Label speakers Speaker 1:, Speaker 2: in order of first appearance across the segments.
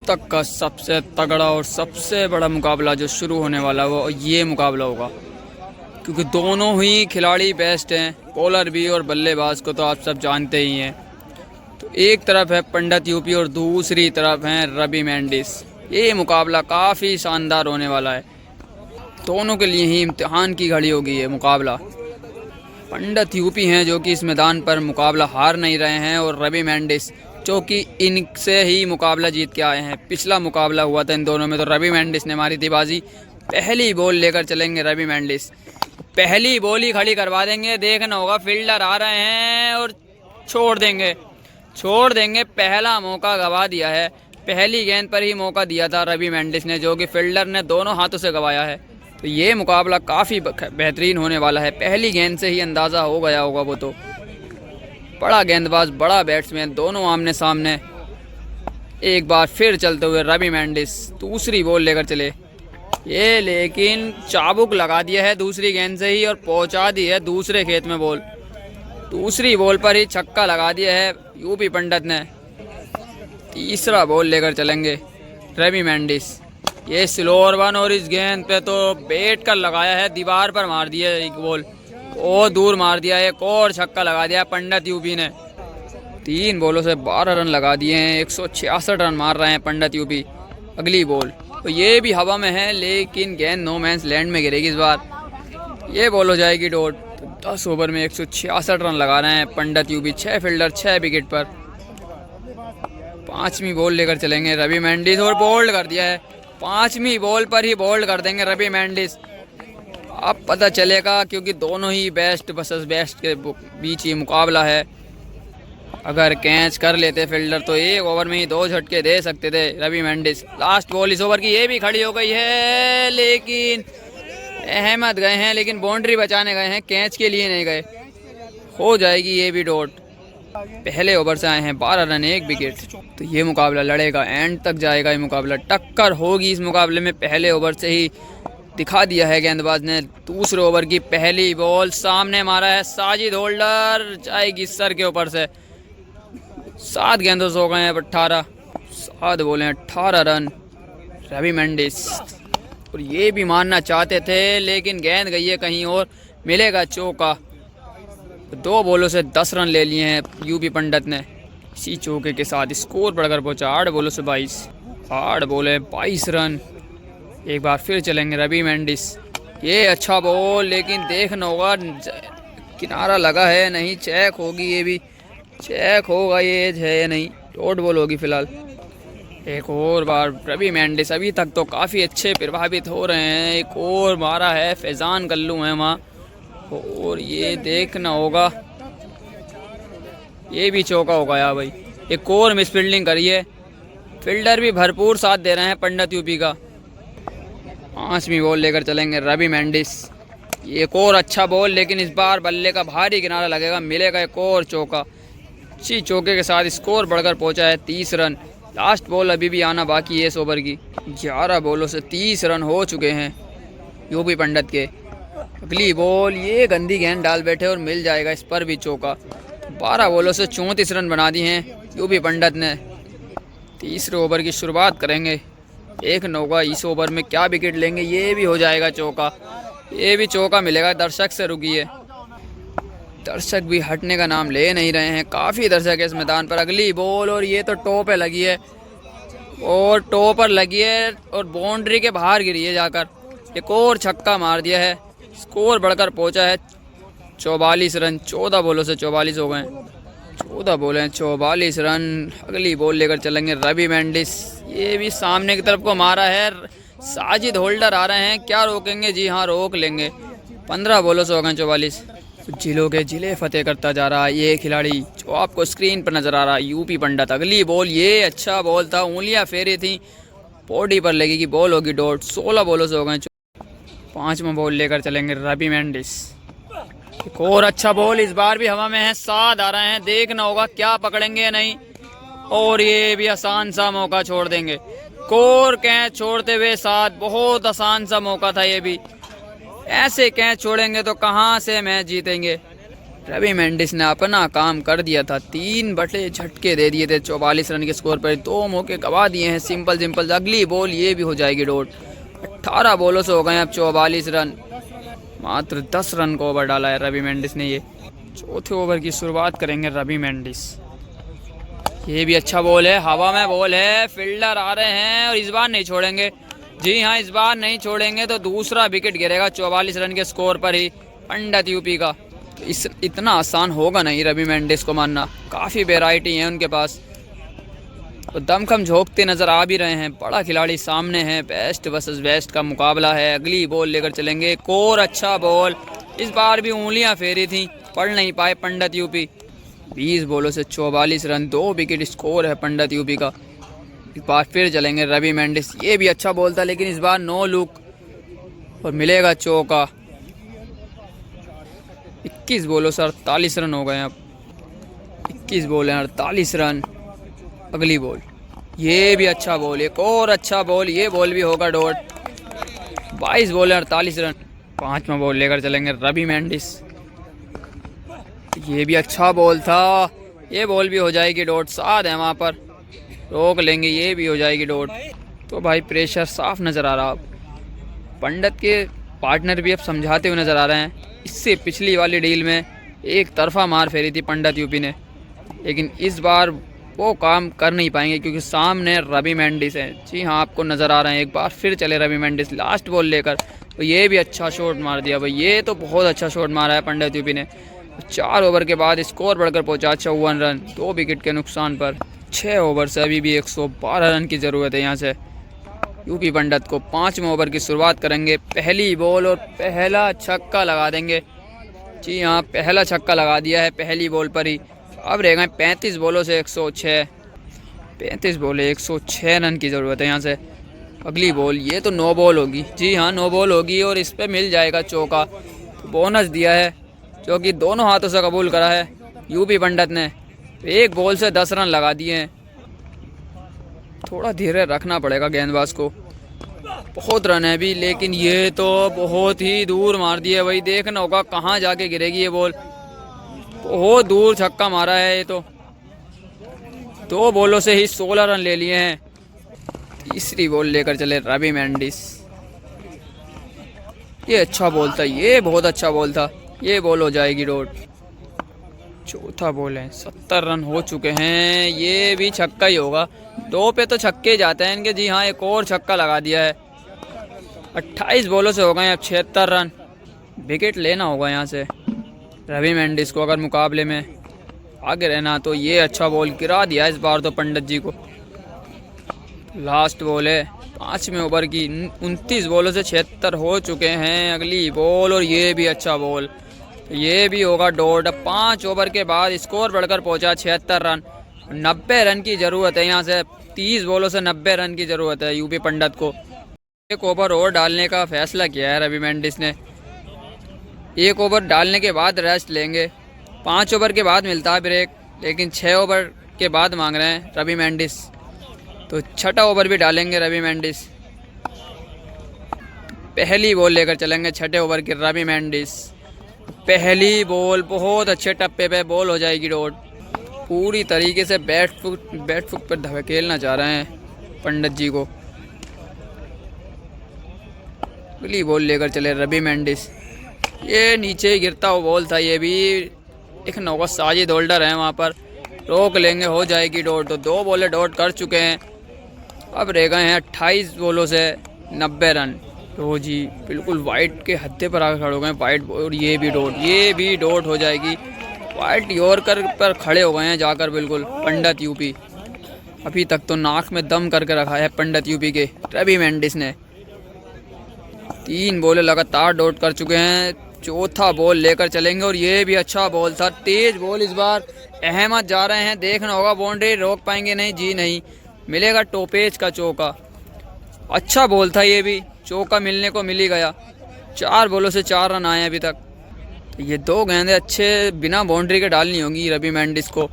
Speaker 1: तक का सबसे तगड़ा और सबसे बड़ा मुकाबला जो शुरू होने वाला है वो ये मुकाबला होगा, क्योंकि दोनों ही खिलाड़ी बेस्ट हैं, बॉलर भी और बल्लेबाज को तो आप सब जानते ही हैं। तो एक तरफ है पंडित यूपी और दूसरी तरफ हैं रवि मेंडिस। ये मुकाबला काफ़ी शानदार होने वाला है, दोनों के लिए ही इम्तिहान की घड़ी होगी ये मुकाबला। पंडित यूपी हैं जो कि इस मैदान पर मुकाबला हार नहीं रहे हैं, और रवि मेंडिस जो कि इनसे ही मुकाबला जीत के आए हैं। पिछला मुकाबला हुआ था इन दोनों में तो रवि मेंडिस ने मारी थी बाजी। पहली बॉल लेकर चलेंगे रवि मेंडिस, पहली बॉल ही खड़ी करवा देंगे। देखना होगा, फील्डर आ रहे हैं और छोड़ देंगे। पहला मौका गवा दिया है, पहली गेंद पर ही मौका दिया था रवि मेंडिस ने, जो कि फील्डर ने दोनों हाथों से गवाया है। तो ये मुकाबला काफ़ी बेहतरीन होने वाला है। पहली गेंद से ही अंदाज़ा हो गया होगा वो तो। बड़ा गेंदबाज, बड़ा बैट्समैन, दोनों आमने सामने। एक बार फिर चलते हुए रवि मेंडिस दूसरी बॉल लेकर चले, ये लेकिन चाबुक लगा दिया है दूसरी गेंद से ही और पहुंचा दी है दूसरे खेत में बॉल। दूसरी बॉल पर ही छक्का लगा दिया है यूपी पंडित ने। तीसरा बॉल लेकर चलेंगे रवि मेंडिस, ये स्लोअर वन, और इस गेंद पे तो बैट कर लगाया है, दीवार पर मार दिया एक बॉल, और दूर मार दिया। एक और छक्का लगा दिया पंडित यूपी ने। 3 बॉलों से 12 रन लगा दिए हैं, 166 रन मार रहे हैं पंडित यूपी। अगली बॉल तो ये भी हवा में है, लेकिन गेंद नो मैंस लैंड में गिरेगी इस बार। ये बॉल हो जाएगी डॉट। तो 10 ओवर में 166 रन लगा रहे हैं पंडित यूपी, 6 फील्डर 6 विकेट पर। 5वीं बॉल लेकर चलेंगे रवि मेंडिस, और बोल्ड कर दिया है। 5वीं बॉल पर ही बोल्ड कर देंगे रवि मेंडिस। अब पता चलेगा, क्योंकि दोनों ही बेस्ट वर्सेस बेस्ट के बीच ये मुकाबला है। अगर कैच कर लेते फील्डर तो 1 ओवर में ही 2 झटके दे सकते थे रवि मेंडिस। लास्ट बॉल इस ओवर की ये भी खड़ी हो गई है, लेकिन अहमद गए हैं, लेकिन बाउंड्री बचाने गए हैं, कैच के लिए नहीं गए। हो जाएगी ये भी डॉट। पहले ओवर से आए हैं 12 रन 1 विकेट। तो ये मुकाबला लड़ेगा, एंड तक जाएगा ये मुकाबला, टक्कर होगी इस मुकाबले में। पहले ओवर से ही दिखा दिया है गेंदबाज ने। दूसरे ओवर की पहली बॉल सामने मारा है साजिद होल्डर, जाएगी सर के ऊपर से। 7 गेंदों से हो गए हैं 18, 7 बोले 18 रन रवि मेंडिस। और ये भी मारना चाहते थे, लेकिन गेंद गई है कहीं और, मिलेगा चौका। 2 बॉलों से 10 रन ले लिए हैं यूपी पंडित ने। इसी चौके के साथ स्कोर बढ़कर पहुंचा 8 बॉलों से 22, 8 बॉले 22 रन। एक बार फिर चलेंगे रवि मेंडिस, ये अच्छा बॉल, लेकिन देखना होगा किनारा लगा है नहीं, चेक होगी, ये भी चेक होगा ये है या नहीं। डॉट बॉल होगी फिलहाल। एक और बार रवि मेंडिस, अभी तक तो काफ़ी अच्छे प्रभावित हो रहे हैं। एक और मारा है, फैजान कल्लू है वहाँ, और ये देखना होगा, ये भी चौका हो गया भाई। एक और मिस फील्डिंग करिए, फील्डर भी भरपूर साथ दे रहे हैं पंडित यूपी का। 5वीं बॉल लेकर चलेंगे रवि मेंडिस, एक और अच्छा बॉल, लेकिन इस बार बल्ले का भारी किनारा लगेगा, मिलेगा एक और चौका। इसी चौके के साथ स्कोर बढ़कर पहुंचा है 30 रन। लास्ट बॉल अभी भी आना बाकी है इस ओवर की। 11 बॉलों से 30 रन हो चुके हैं यूपी पंडित के। अगली बॉल, ये गंदी गेंद डाल बैठे और मिल जाएगा इस पर भी चौका। 12 बॉलों से 34 रन बना दिए हैं यूपी पंडित ने। तीसरे ओवर की शुरुआत करेंगे। एक नौका इस ओवर में क्या विकेट लेंगे, ये भी हो जाएगा चौका, ये भी चौका मिलेगा। दर्शक से रुकी है, दर्शक भी हटने का नाम ले नहीं रहे हैं, काफ़ी दर्शक है इस मैदान पर। अगली बॉल, और ये तो टो पे लगी है, और टो पर लगी है और बाउंड्री के बाहर गिरी है जाकर। एक और छक्का मार दिया है, स्कोर बढ़कर पहुंचा है 44 रन। 14 बॉलों से 44 हो गए, 14 बॉल हैं 44 रन। अगली बॉल लेकर चलेंगे रवि मेंडिस, ये भी सामने की तरफ को मारा है। साजिद होल्डर आ रहे हैं, क्या रोकेंगे? जी हाँ, रोक लेंगे। 15 बॉलों से हो गए 44। जिलों के जिले फतेह करता जा रहा है ये खिलाड़ी जो आपको स्क्रीन पर नजर आ रहा है, यूपी पंडित। अगली बॉल, ये अच्छा बॉल था, उंगलियां फेरी थी, बॉडी पर लगेगी, बॉल होगी डॉट। 16 बॉलों से हो गए। 5वां बॉल लेकर चलेंगे रवि मेंडिस, एक और अच्छा बॉल, इस बार भी हवा में है, 7 आ रहे हैं, देखना होगा क्या पकड़ेंगे या नहीं। और ये भी आसान सा मौका छोड़ देंगे, कोर कैच छोड़ते हुए 7, बहुत आसान सा मौका था ये भी। ऐसे कैच छोड़ेंगे तो कहाँ से मैच जीतेंगे। रवि मेंडिस ने अपना काम कर दिया था, 3 बड़े झटके दे दिए थे 44 रन के स्कोर पर, 2 मौके गवा दिए हैं सिंपल। अगली बॉल ये भी हो जाएगी डॉट। 18 बॉलों से हो गए अब 44 रन, मात्र 10 रन को ओवर डाला है रवि मेंडिस ने। ये चौथे ओवर की शुरुआत करेंगे रवि मेंडिस। ये भी अच्छा बॉल है, हवा में बॉल है, फील्डर आ रहे हैं और इस बार नहीं छोड़ेंगे। जी हाँ, इस बार नहीं छोड़ेंगे तो दूसरा विकेट गिरेगा 44 रन के स्कोर पर ही पंडित यूपी का। इतना आसान होगा नहीं रवि मेंडिस को मारना, काफ़ी वेराइटी है उनके पास, तो दमखम झोंकते नज़र आ भी रहे हैं। बड़ा खिलाड़ी सामने है, बेस्ट वर्सेस बेस्ट का मुकाबला है। अगली बॉल लेकर चलेंगे, एक और अच्छा बॉल, इस बार भी उंगलियां फेरी थी, पढ़ नहीं पाए पंडित यूपी। 20 बॉलों से 44 रन, 2 विकेट स्कोर है पंडित यूपी का। एक बार फिर चलेंगे रवि मेंडिस। ये भी अच्छा बॉल था लेकिन इस बार नो लुक और मिलेगा चौका। 21 बॉलों से 48 रन हो गए अब। 21 बॉल हैं 48 रन। अगली बॉल ये भी अच्छा बॉल, एक और अच्छा बॉल, ये बॉल भी होगा डॉट। 22 बॉल हैं 48 रन। 5वां बॉल लेकर चलेंगे रवि मेंडिस। ये भी अच्छा बॉल था, ये बॉल भी हो जाएगी डॉट। 7 है वहाँ पर, रोक लेंगे, ये भी हो जाएगी डॉट। तो भाई प्रेशर साफ नज़र आ रहा। पंडित के पार्टनर भी अब समझाते हुए नज़र आ रहे हैं। इससे पिछली वाली डील में एक तरफा मार फेरी थी पंडित यूपी ने, लेकिन इस बार वो काम कर नहीं पाएंगे क्योंकि सामने रवि मेंडिस है। जी हाँ, आपको नज़र आ रहे हैं। एक बार फिर चले रवि मेंडिस लास्ट बॉल लेकर, तो ये भी अच्छा शॉट मार दिया भाई, ये तो बहुत अच्छा शॉट मारा है पंडित यूपी ने। 4 ओवर के बाद स्कोर बढ़कर पहुंचा 54 रन, 2 विकेट के नुकसान पर। 6 ओवर से अभी भी 112 रन की ज़रूरत है यहाँ से यूपी पंडित को। 5वें ओवर की शुरुआत करेंगे। पहली बॉल और पहला छक्का लगा देंगे। जी हाँ, पहला छक्का लगा दिया है पहली बॉल पर ही। अब रह गए 35 बॉलों से 106। 35 बॉले 106 रन की ज़रूरत है यहाँ से। अगली बॉल ये तो नो बॉल होगी। जी हाँ, नो बॉल होगी और इस पर मिल जाएगा चौका। तो बोनस दिया है जो कि दोनों हाथों से कबूल करा है यूपी पंडित ने। एक बॉल से 10 रन लगा दिए हैं। थोड़ा धीरे रखना पड़ेगा गेंदबाज को, बहुत रन है अभी, लेकिन ये तो बहुत ही दूर मार दिया भाई। देखना होगा कहाँ जाके गिरेगी ये बॉल, बहुत दूर छक्का मारा है ये तो। 2 बॉलों से ही 16 रन ले लिए हैं। तीसरी बॉल लेकर चले रवि मेंडिस। ये अच्छा बॉल था, ये बहुत अच्छा बॉल था, ये बॉल हो जाएगी डॉट। चौथा बॉल है, 70 रन हो चुके हैं, ये भी छक्का ही होगा। 2 पे तो छक्के जाते हैं इनके। जी हाँ, एक और छक्का लगा दिया है। 28 बॉलों से हो गए अब 76 रन। विकेट लेना होगा यहाँ से रवि मेंडिस को अगर मुकाबले में आगे रहना। तो ये अच्छा बॉल गिरा दिया इस बार तो पंडित जी को। लास्ट बॉल है 5वें ओवर की। 29 बॉलों से 76 हो चुके हैं। अगली बॉल और ये भी अच्छा बॉल, ये भी होगा डॉट। 5 ओवर के बाद स्कोर बढ़कर पहुंचा 76 रन। 90 रन की ज़रूरत है यहाँ से। 30 बॉलों से 90 रन की ज़रूरत है यूपी पंडित को। एक ओवर और डालने का फैसला किया है रवि मेंडिस ने। एक ओवर डालने के बाद रेस्ट लेंगे। 5 ओवर के बाद मिलता है ब्रेक, लेकिन 6 ओवर के बाद मांग रहे हैं रवि मेंडिस। तो 6ठा ओवर भी डालेंगे रवि मेंडिस। पहली बॉल लेकर चलेंगे 6ठे ओवर की रवि मेंडिस। पहली बॉल बहुत अच्छे टप्पे पे बॉल हो जाएगी डॉट। पूरी तरीके से बैट फुट पर धकेलना चाह रहे हैं पंडित जी को। अगली बॉल लेकर चले रवि मेंडिस। ये नीचे ही गिरता हुआ बॉल था, ये भी एक नौका साजिद होल्डर है वहाँ पर, रोक लेंगे, हो जाएगी डॉट। तो 2 बॉलें डॉट कर चुके हैं। अब रह गए हैं 28 बॉलों से 90 रन। तो जी बिल्कुल वाइट के हत्थे पर आकर खड़े हो गए वाइट, और ये भी डॉट हो जाएगी। वाइट यॉर्कर पर खड़े हो गए हैं जाकर बिल्कुल पंडित यूपी। अभी तक तो नाक में दम करके रखा है पंडित यूपी के रवि मेंडिस ने। 3 बॉलें लगातार डॉट कर चुके हैं। चौथा बॉल लेकर चलेंगे और ये भी अच्छा बॉल था, तेज बॉल इस बार। अहमद जा रहे हैं, देखना होगा बाउंड्री रोक पाएंगे नहीं। जी नहीं, मिलेगा टोपेज का चौका। अच्छा बॉल था, ये भी चौका मिलने को मिल ही गया। 4 बॉलों से 4 रन आए अभी तक। ये 2 गेंदें अच्छे बिना बाउंड्री के डालनी होंगी रवि मेंडिस को।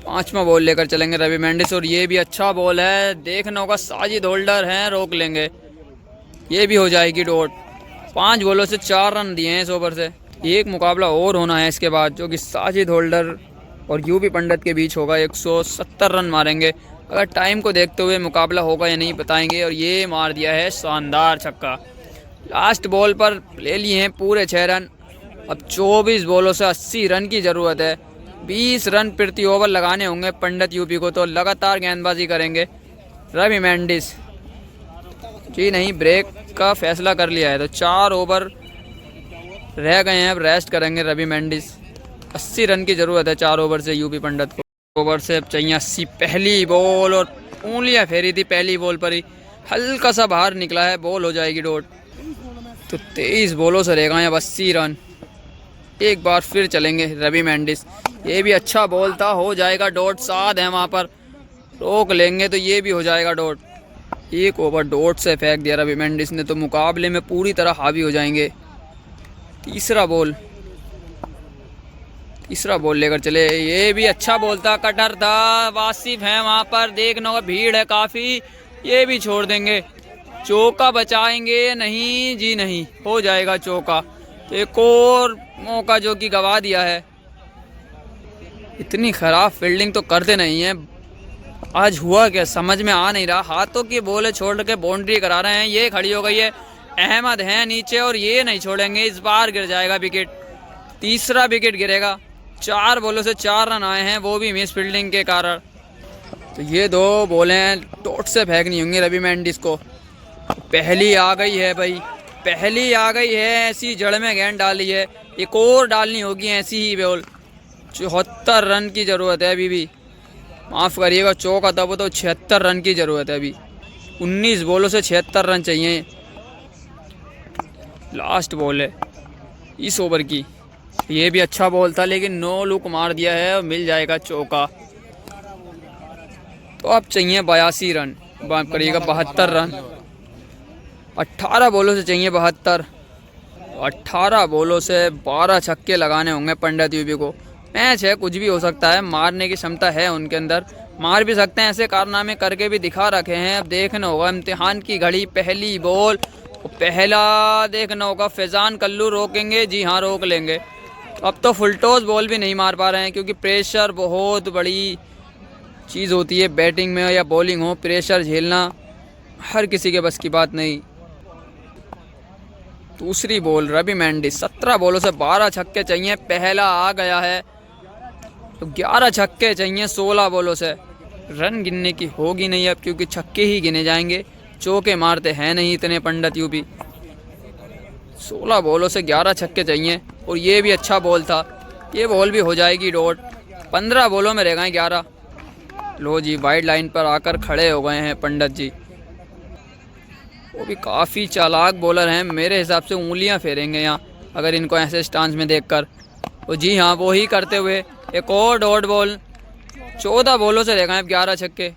Speaker 1: 5वां बॉल लेकर चलेंगे रवि मेंडिस और ये भी अच्छा बॉल है। देखना होगा साजिद होल्डर हैं, रोक लेंगे, ये भी हो जाएगी डॉट। 5 बॉलों से 4 रन दिए हैं इस ओवर से। एक मुकाबला और होना है इसके बाद, जो कि साजिद होल्डर और यूपी पंडित के बीच होगा। 170 रन मारेंगे। अगर टाइम को देखते हुए मुकाबला होगा या नहीं बताएंगे। और ये मार दिया है शानदार छक्का। लास्ट बॉल पर ले लिए हैं पूरे 6 रन। अब 24 बॉलों से 80 रन की ज़रूरत है। 20 रन प्रति ओवर लगाने होंगे पंडित यूपी को, तो लगातार गेंदबाजी करेंगे रवि मेंडिस। जी नहीं, ब्रेक का फैसला कर लिया है, तो 4 ओवर रह गए हैं। अब रेस्ट करेंगे रवि मेंडिस। 80 रन की ज़रूरत है 4 ओवर से यूपी पंडित को। ओवर से अब चाहिए 80। पहली बॉल और उंगलियां फेरी थी पहली बॉल पर ही, हल्का सा बाहर निकला है, बॉल हो जाएगी डॉट। तो 23 बॉलों से रह गए अब 80 रन। एक बार फिर चलेंगे रवि मेंडिस। ये भी अच्छा बॉल था, हो जाएगा डॉट। 7 है वहाँ पर, रोक लेंगे तो ये भी हो जाएगा डॉट। एक ओवर डॉट से फेंक दिया रवि मेंडिस ने, तो मुकाबले में पूरी तरह हावी हो जाएंगे। तीसरा बॉल लेकर चले। ये भी अच्छा बॉल था, कटर था। वासिफ है वहाँ पर, देखना होगा, भीड़ है काफ़ी। ये भी छोड़ देंगे। चौका बचाएंगे? नहीं जी नहीं, हो जाएगा चौका। तो एक और मौका जो कि गवा दिया है। इतनी ख़राब फील्डिंग तो करते नहीं है। आज हुआ क्या समझ में आ नहीं रहा। हाथों की बॉलें छोड़ के बाउंड्री करा रहे हैं। ये खड़ी हो गई है, अहमद है नीचे और ये नहीं छोड़ेंगे। इस बार गिर जाएगा विकेट। तीसरा विकेट गिरेगा। 4 बॉलों से 4 रन आए हैं, वो भी मिस फील्डिंग के कारण। तो ये 2 बॉलें डॉट से फेंकनी होंगी रवि मेंडिस को। पहली आ गई है भाई, पहली आ गई है। ऐसी जड़ में गेंद डाली है, एक और डालनी होगी ऐसी ही बॉल। 74 रन की ज़रूरत है अभी भी। माफ़ करिएगा, चौका था वो, तो 76 रन की ज़रूरत है अभी। 19 बॉलों से 76 रन चाहिए। लास्ट बॉल है इस ओवर की। ये भी अच्छा बॉल था, लेकिन नो लुक मार दिया है और मिल जाएगा चौका। तो अब चाहिए 82 रन, माफ़ करिएगा 72 रन। 18 बॉलों से चाहिए 72। 18 बॉलों से 12 छक्के लगाने होंगे पंडित यूपी को। मैच है, कुछ भी हो सकता है, मारने की क्षमता है उनके अंदर, मार भी सकते हैं। ऐसे कारनामे करके भी दिखा रखे हैं। अब देखना होगा इम्तिहान की घड़ी। पहली बॉल, पहला देखना होगा। फैजान कल्लू रोकेंगे? जी हाँ, रोक लेंगे। अब तो फुल टॉस बॉल भी नहीं मार पा रहे हैं, क्योंकि प्रेशर बहुत बड़ी चीज़ होती है बैटिंग में या बॉलिंग हो। प्रेशर झेलना हर किसी के बस की बात नहीं। दूसरी बॉल रवि मेंडिस। 17 बॉलों से 12 छक्के चाहिए। पहला आ गया है, तो 11 छक्के चाहिए 16 बॉलों से। रन गिनने की होगी नहीं अब, क्योंकि छक्के ही गिने जाएंगे। चौके मारते हैं नहीं इतने पंडित यूपी। 16 बॉलों से 11 छक्के चाहिए। और ये भी अच्छा बॉल था, ये बॉल भी हो जाएगी डॉट। 15 बॉलों में रह गए 11। लो जी, वाइड लाइन पर आकर खड़े हो गए हैं पंडित जी। वो भी काफ़ी चालाक बॉलर हैं, मेरे हिसाब से उंगलियां फेरेंगे यहाँ अगर इनको ऐसे स्टांस में देखकर। तो जी हाँ, वो ही करते हुए एक और डॉट बॉल। 14 बॉलों से रह गए 11 छक्के।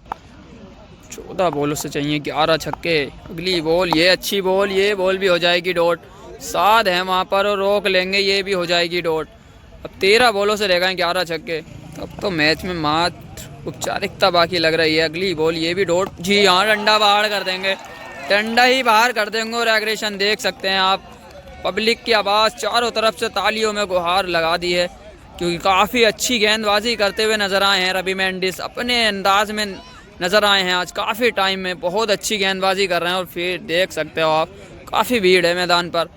Speaker 1: 14 बॉलों से चाहिए 11 छक्के। अगली बॉल, ये अच्छी बॉल, ये बॉल भी हो जाएगी डॉट। 7 है वहाँ पर और रोक लेंगे, ये भी हो जाएगी डॉट। अब 13 बॉलों से रह गए 11 छक्के। अब तो मैच में मात्र औपचारिकता बाकी लग रही है। अगली बॉल, ये भी डॉट। जी हाँ, डंडा बाहर कर देंगे, डंडा ही बाहर कर देंगे। और एग्रेशन देख सकते हैं आप, पब्लिक की आवाज़ चारों तरफ से तालियों में गुहार लगा दी है, क्योंकि काफ़ी अच्छी गेंदबाजी करते हुए नज़र आए हैं रवि मेंडिस। अपने अंदाज में नज़र आए हैं आज, काफ़ी टाइम में बहुत अच्छी गेंदबाजी कर रहे हैं। और फिर देख सकते हो आप, काफ़ी भीड़ है मैदान पर।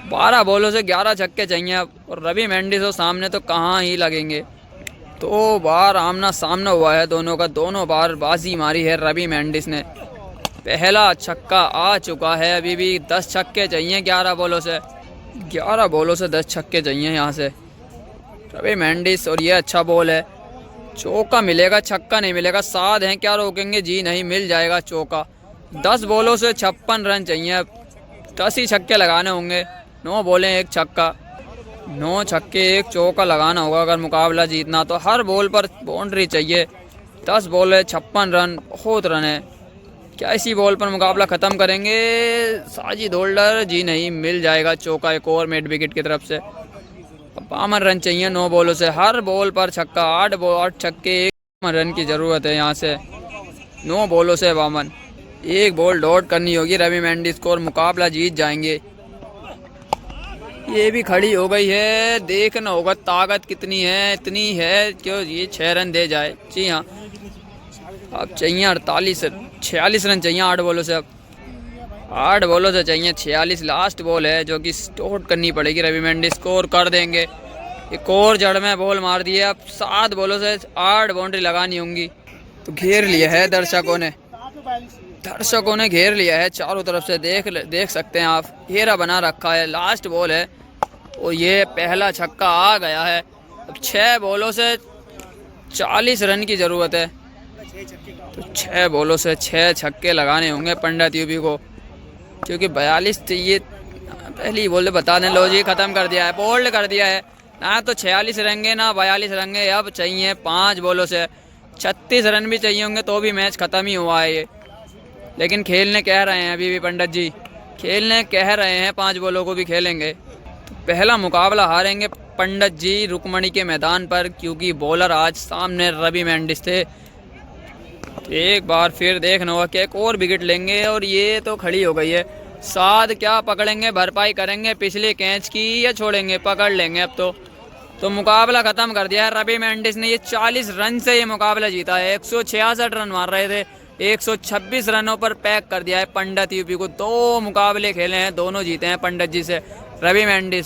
Speaker 1: 12 बॉलों से 11 छक्के चाहिए अब, और रवि मेंडिस हो सामने तो कहाँ ही लगेंगे। 2 बार आमना सामना हुआ है दोनों का, दोनों बार बाजी मारी है रवि मेंडिस ने। पहला छक्का आ चुका है, अभी भी 10 छक्के चाहिए 11 बॉलों से। 11 बॉलों से 10 छक्के चाहिए यहाँ से रवि मेंडिस। और ये अच्छा बॉल है, चौका मिलेगा, छक्का नहीं मिलेगा। 7 हैं, क्या रोकेंगे? जी नहीं, मिल जाएगा चौका। 10 बॉलों से 56 रन चाहिए अब। 10 ही छक्के लगाने होंगे। 9 बॉलें 1 छक्का, 9 छक्के 1 चौका लगाना होगा अगर मुकाबला जीतना। तो हर बॉल पर बाउंड्री चाहिए। 10 बॉलें 56 रन, बहुत रन है। क्या इसी बॉल पर मुकाबला ख़त्म करेंगे साजिद होल्डर? जी नहीं, मिल जाएगा चौका एक और मिड विकेट की तरफ से। 52 रन चाहिए 9 बॉलों से, हर बॉल पर छक्का। 8 छक्के 1 रन की ज़रूरत है यहाँ से। 9 बॉलों से 52। एक बॉल डॉट करनी होगी रवि मेंडिस को और मुकाबला जीत जाएंगे। ये भी खड़ी हो गई है, देखना होगा ताकत कितनी है, इतनी है क्यों ये 6 रन दे जाए। जी हाँ, अब चाहिए 46 रन चाहिए 8 बॉलों से। अब 8 बॉलों से चाहिए 46, लास्ट बॉल है जो कि स्टोर करनी पड़ेगी। रवि मेंडिस स्कोर कर देंगे। एक और जड़ में बॉल मार दिए। अब 7 बॉलों से 8 बाउंड्री लगानी होंगी। तो घेर लिया है दर्शकों ने घेर लिया है चारों तरफ से। देख सकते हैं आप, घेरा बना रखा है। लास्ट बॉल है और ये पहला छक्का आ गया है। अब 6 बॉलों से 40 रन की ज़रूरत है। तो 6 बॉलों से 6 छक्के लगाने होंगे पंडित यूपी को, क्योंकि 42 चाहिए। पहली बॉल बता दें, लो जी ख़त्म कर दिया है, बोल्ड कर दिया है। ना तो 46 रहेंगे ना 42 रहेंगे। अब चाहिए 5 बॉलों से 36 रन भी चाहिए होंगे तो भी मैच ख़त्म ही हुआ है ये। लेकिन खेलने कह रहे हैं अभी भी पंडित जी, खेलने कह रहे हैं 5 बॉलों को भी खेलेंगे। तो पहला मुकाबला हारेंगे पंडित जी रुकमणी के मैदान पर, क्योंकि बॉलर आज सामने रवि मेंडिस थे। तो एक बार फिर देखना होगा कि एक और विकेट लेंगे। और ये तो खड़ी हो गई है। साध क्या पकड़ेंगे, भरपाई करेंगे पिछले कैच की या छोड़ेंगे? पकड़ लेंगे अब तो मुकाबला ख़त्म कर दिया है रवि मेंडिस ने। ये 40 रन से ये मुकाबला जीता है। 166 रन मार रहे थे, 126 रनों पर पैक कर दिया है पंडित यूपी को। 2 मुकाबले खेले हैं, दोनों जीते हैं पंडित जी से रवि मेंडिस।